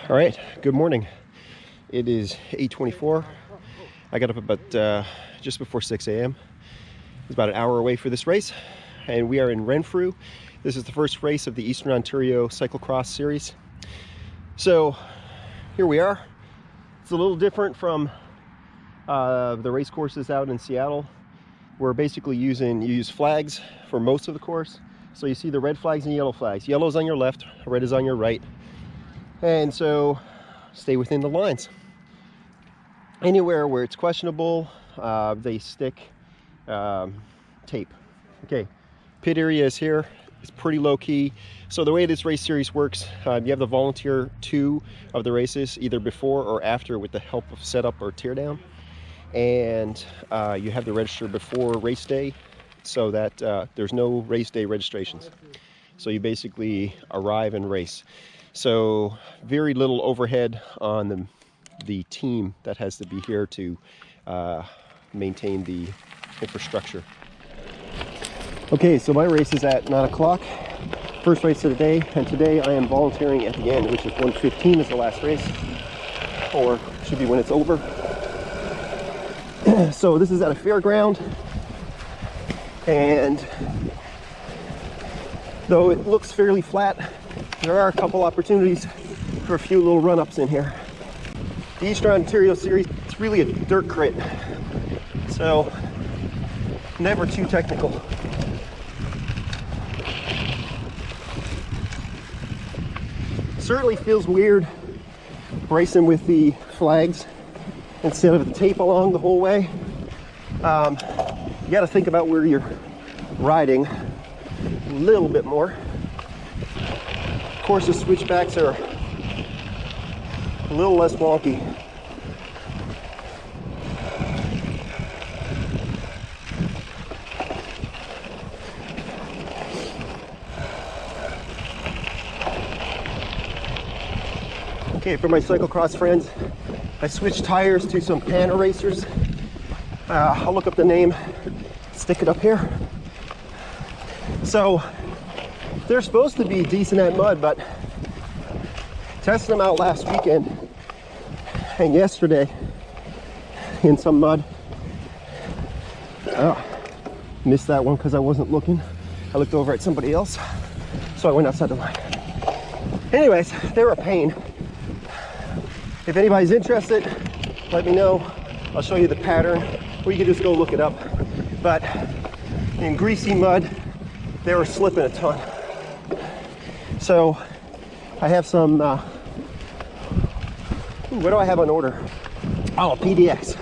All right, good morning. It is 8:24. I got up about just before 6 a.m. It's about an hour away for this race, and we are in Renfrew. This is the first race of the Eastern Ontario Cyclocross Series. So here we are. It's a little different from the race courses out in Seattle. We're basically you use flags for most of the course. So you see the red flags and yellow flags. Yellow's on your left, red is on your right. And so stay within the lines. Anywhere where it's questionable, they stick tape. Okay, pit area is here. It's pretty low key. So the way this race series works, you have the volunteer two of the races, either before or after with the help of setup or teardown. And you have to register before race day so that there's no race day registrations. So you basically arrive and race. So very little overhead on the team that has to be here to maintain the infrastructure. Okay, so my race is at 9 o'clock. First race of the day, and today I am volunteering at the end, which is 1:15 is the last race, or should be when it's over. So this is at a fairground, and though it looks fairly flat, there are a couple opportunities for a few little run-ups in here. The Eastern Ontario Series, it's really a dirt crit, so never too technical. Certainly feels weird racing with the flags instead of the tape along the whole way. You got to think about where you're riding a little bit more. Of course, the switchbacks are a little less wonky. Okay, for my cyclocross friends, I switched tires to some Pana racers. I'll look up the name, stick it up here. So they're supposed to be decent at mud, but testing them out last weekend and yesterday in some mud. Oh, missed that one because I wasn't looking. I looked over at somebody else, so I went outside the line. Anyways, they're a pain. If anybody's interested, let me know. I'll show you the pattern, or you can just go look it up. But in greasy mud, they were slipping a ton. So I have some, what do I have on order? Oh, PDX.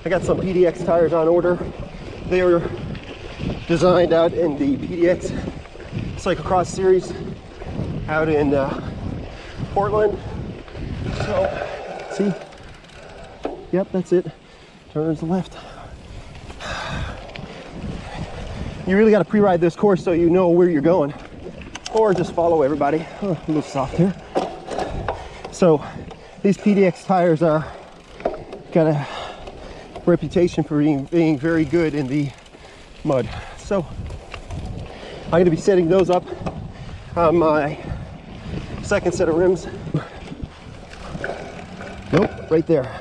I got some PDX tires on order. They were designed out in the PDX Cyclocross Series out in Portland. So, see? Yep, that's it. Turns left. You really got to pre-ride this course so you know where you're going, or just follow everybody. Oh, a little soft here. So these PDX tires are got a reputation for being very good in the mud. So I'm going to be setting those up on my second set of rims. Nope, right there.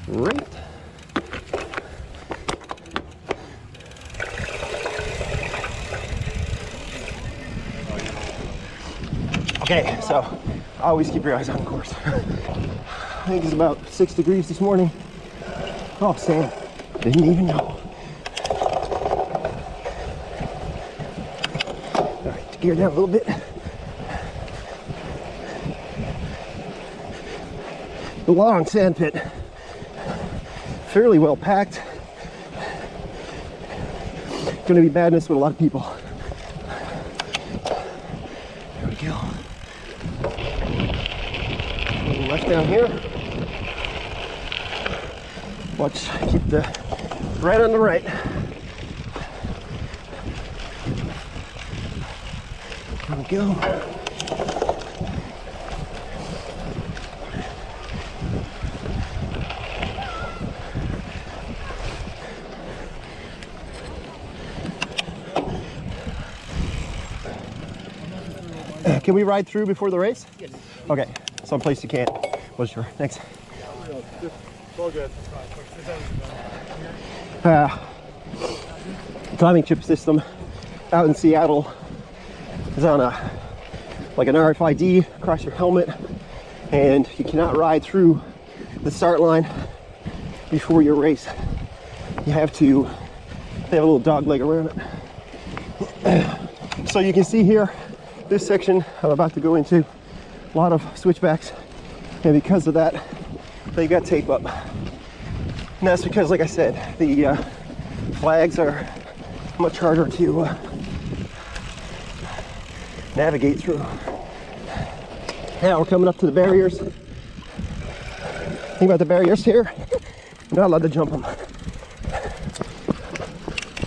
Right. Okay, so always keep your eyes on the course. I think it's about 6 degrees this morning. Oh, Sam, didn't even know. All right, gear down a little bit. The long sand pit, fairly well packed. Gonna be madness with a lot of people. There we go. A little left down here. Watch, keep the right on the right. There we go. Can we ride through before the race? Yes. Okay, someplace you can't. Well, sure. Thanks. All good. Timing chip system out in Seattle is on like an RFID across your helmet, and you cannot ride through the start line before your race. You have to have a little dog leg around it. So you can see here, this section I'm about to go into, a lot of switchbacks, and because of that, they got tape up. And that's because, like I said, the flags are much harder to navigate through. Now we're coming up to the barriers. Think about the barriers here. You're not allowed to jump them.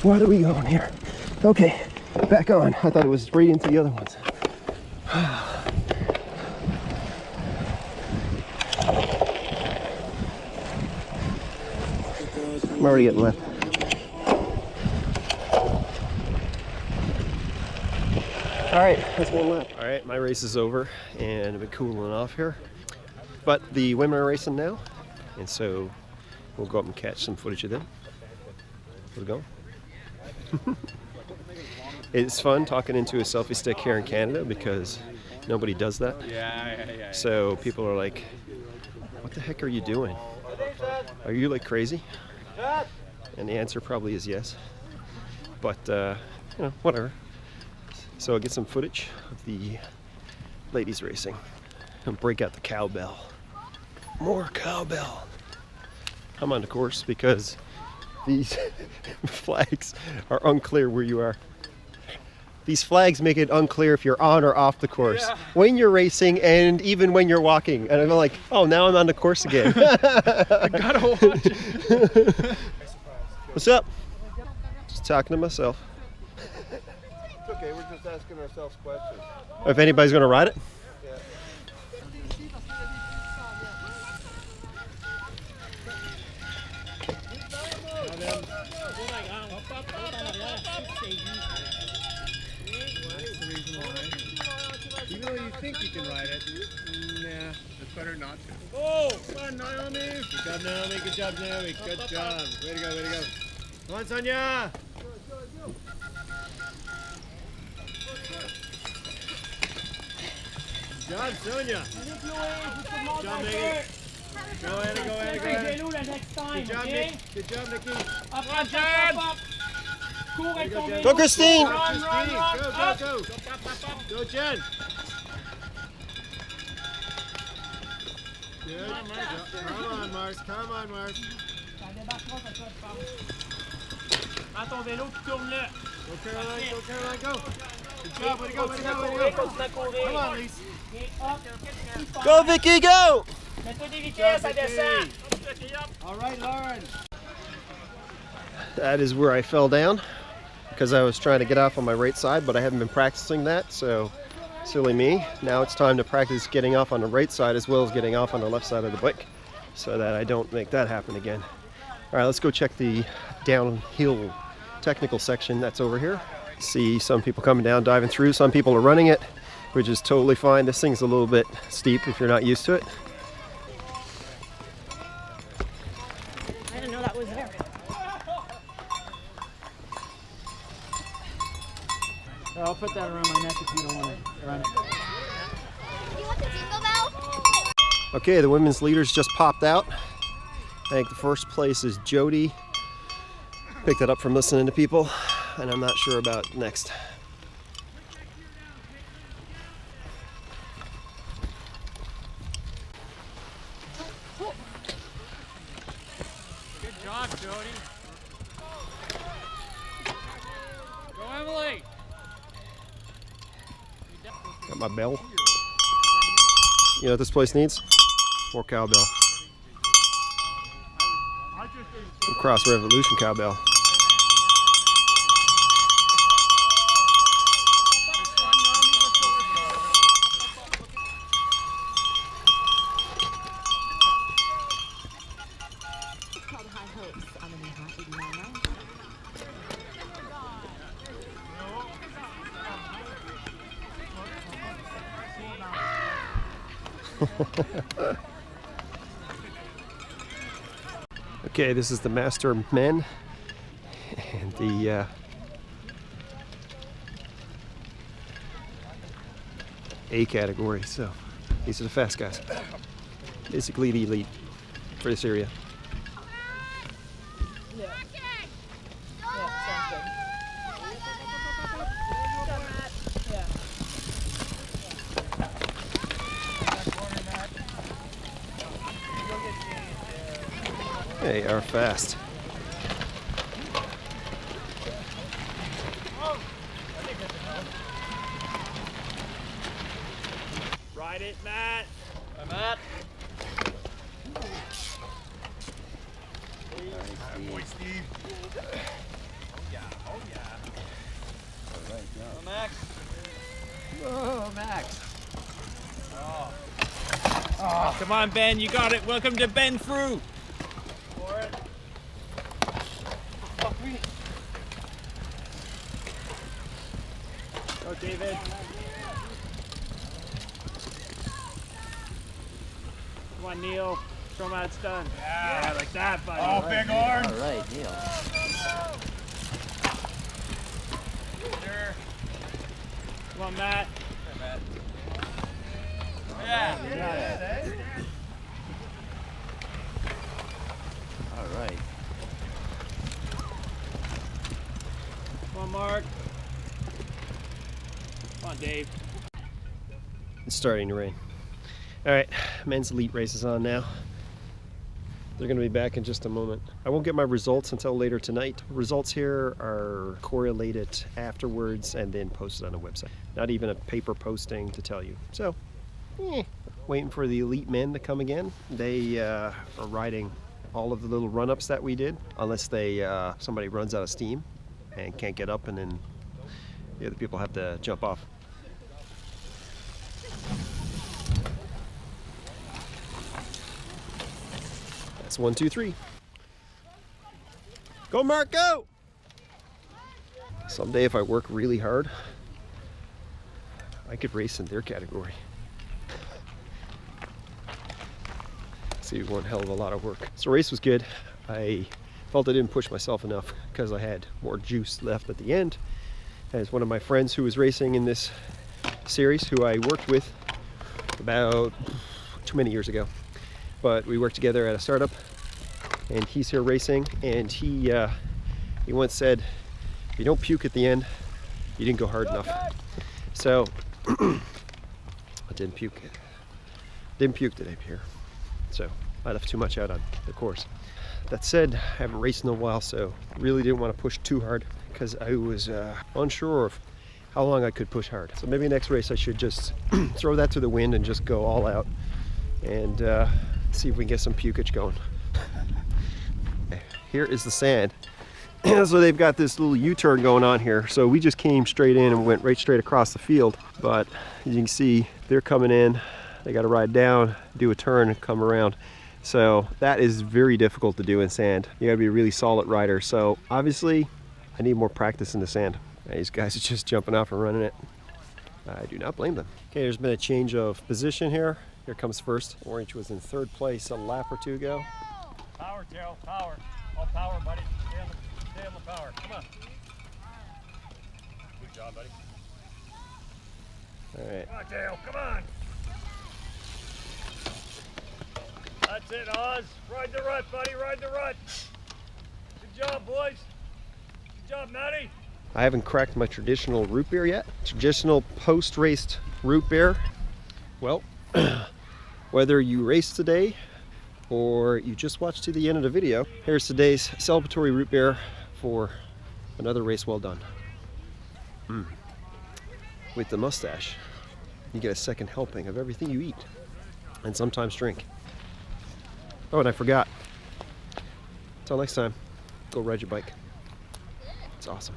What are we going here? Okay, back on. I thought it was right into the other ones. I'm already getting left. All right, that's one lap. All right, my race is over and I've been cooling off here. But the women are racing now, and so we'll go up and catch some footage of them. How's it going? It's fun talking into a selfie stick here in Canada because nobody does that. Yeah. So people are like, what the heck are you doing? Are you like crazy? And the answer probably is yes. But, you know, whatever. So I'll get some footage of the ladies racing and break out the cowbell. More cowbell. I'm on the course because these flags are unclear where you are. These flags make it unclear if you're on or off the course. Yeah. When you're racing and even when you're walking. And I'm like, oh, now I'm on the course again. I gotta watch it. What's up? Just talking to myself. It's okay, we're just asking ourselves questions. If anybody's gonna ride it? Yeah. Even though you think you can ride it, nah, it's better not to. Oh, come on, Naomi! Good job, Naomi. Good job, Naomi. Good job. Way to go, way to go. Come on, Sonia! Good job, Sonia. Good job, Megan. Go, Anna, go, Anna, go, Anna. Good job, Nick. Good job, Nikki. Go, Christine! Go, Christine. Go. Go, Jen. Good. Come on, Mars. Come on, Mars. Prends ton vélo puis tourne-le. Go, Caroline. Go, Caroline. Go. Good job. Way to go. Way to go. Way to go. Come on, Lise. Go, Vicky, go! Mets-toi des vitesses, ça descend. All right, Lauren. That is where I fell down because I was trying to get off on my right side, but I haven't been practicing that, so silly me. Now it's time to practice getting off on the right side as well as getting off on the left side of the bike so that I don't make that happen again. All right, let's go check the downhill technical section that's over here. See some people coming down, diving through. Some people are running it, which is totally fine. This thing's a little bit steep if you're not used to it. I didn't know that was there. I'll put that around my neck if you don't want to run it. You want the jingle bell? Okay, the women's leaders just popped out. I think the first place is Jody. Picked that up from listening to people, and I'm not sure about next. Good job, Jody. Go, Emily. Got my bell. You know what this place needs? More cowbell. Cross Revolution cowbell. Okay, this is the Master Men and the A category. So these are the fast guys. Basically the elite for this area. They are fast. Ride it, Matt. Hi, Matt. Boy, Steve. Oh, Max. Oh, Max. Come on, Ben. You got it. Welcome to Ben Fru. Go, David. Come on, Neil. Show him how it's done. Yeah, like that, buddy. Oh, big arm. All right, Neil. Come on, Matt. Yeah. All right. Come on, Mark. Come on, Dave. It's starting to rain. All right, men's elite race is on now. They're going to be back in just a moment. I won't get my results until later tonight. Results here are correlated afterwards and then posted on a website. Not even a paper posting to tell you. So, waiting for the elite men to come again. They are riding all of the little run-ups that we did, unless they somebody runs out of steam and can't get up, and then the other people have to jump off. That's 1, 2, 3. Go, Mark, go! Someday, if I work really hard, I could race in their category. See, one hell of a lot of work. So the race was good. I felt I didn't push myself enough because I had more juice left at the end. As one of my friends who was racing in this series, who I worked with about too many years ago, but we worked together at a startup, and he's here racing, and he once said, if you don't puke at the end, you didn't go hard enough. So I didn't puke today here, so I left too much out on the course. That said, I haven't raced in a while, so really didn't want to push too hard because I was unsure of how long I could push hard. So maybe next race I should just throw that to the wind and just go all out and see if we can get some pukage going. Here is the sand. So they've got this little U-turn going on here. So we just came straight in and went right straight across the field. But as you can see, they're coming in. They got to ride down, do a turn, and come around. So that is very difficult to do in sand. You got to be a really solid rider. So obviously, I need more practice in the sand. These guys are just jumping off and running it. I do not blame them. Okay, there's been a change of position here. Here comes first. Orange was in third place a lap or two ago. Power, Terrell, power. All power, buddy. Stay on the power. Come on. Good job, buddy. All right. Come on, Dale. Come on. That's it, Oz. Ride the rut, buddy. Ride the rut. Good job, boys. Good job, Matty. I haven't cracked my traditional root beer yet. Traditional post-race root beer. Well, whether you race today or you just watched to the end of the video, here's today's celebratory root beer for another race well done. With the mustache, you get a second helping of everything you eat and sometimes drink. Oh, and I forgot. Until next time, go ride your bike. It's awesome.